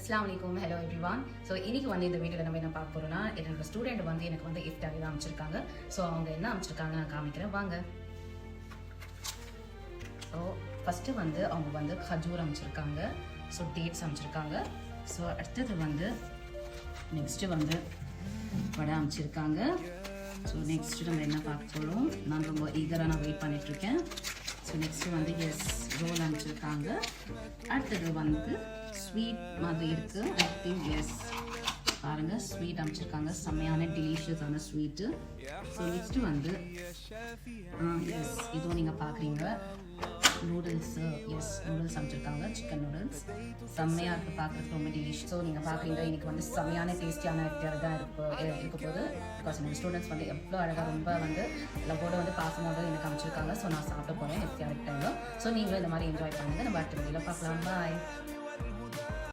அஸ்ஸலாமு அலைக்கும், hello everyone. So இன்றைக்கி வந்து இந்த வீடியோவில் நம்ம என்ன பார்க்க போகிறோம்னா, என்னோட ஸ்டூடெண்ட் வந்து எனக்கு வந்து இஃப்டாரி தான் அமைச்சிருக்காங்க. ஸோ அவங்க என்ன அமைச்சிருக்காங்க நான் காமிக்கிறேன் வாங்க. ஸோ ஃபஸ்ட்டு வந்து அவங்க வந்து கஜூர் அமைச்சிருக்காங்க, ஸோ டேட்ஸ் அமைச்சிருக்காங்க. ஸோ அடுத்தது வந்து நெக்ஸ்ட்டு வந்து வடை அமைச்சிருக்காங்க. ஸோ நெக்ஸ்ட்டு நம்ம என்ன பார்க்க போகிறோம், நான் ரொம்ப ஈகராக நான் வெயிட் பண்ணிகிட்ருக்கேன். ஸோ நெக்ஸ்ட்டு வந்து ரோல் அமைச்சிருக்காங்க. அடுத்தது வந்து ஸ்வீட் மாதிரி இருக்குது. ஐ திங்க் பாருங்கள், ஸ்வீட் அமைச்சிருக்காங்க, செம்மையான டெலிஷியஸான ஸ்வீட்டு. ஸோ நெக்ஸ்ட்டு வந்து இதுவும் நீங்கள் பார்க்குறீங்க நூடுல்ஸு. நூடுல்ஸ் அமைச்சிருக்காங்க, சிக்கன் நூடுல்ஸ். செம்மையாக இருக்குது, பார்க்குறதுக்கு ரொம்ப டெலிஷியஸ். ஸோ நீங்கள் பார்க்குறீங்க, இன்றைக்கி வந்து செம்மையான டேஸ்டியான இஃப்தார் தான் இருக்க போகுது. பிகாஸ் என்னோட ஸ்டூடெண்ட்ஸ் வந்து எவ்வளோ அழகாக ரொம்ப வந்து லவ்வோட வந்து பாசமோட எனக்கு அமைச்சிருக்காங்க. ஸோ நான் சாப்பிட போகிறேன் இஃப்தார் டைமில். ஸோ நீங்களும் இந்த மாதிரி என்ஜாய் பண்ணுங்கள். நம்ம அடுத்த வீடியோவில் பார்க்கலாம். பாய்.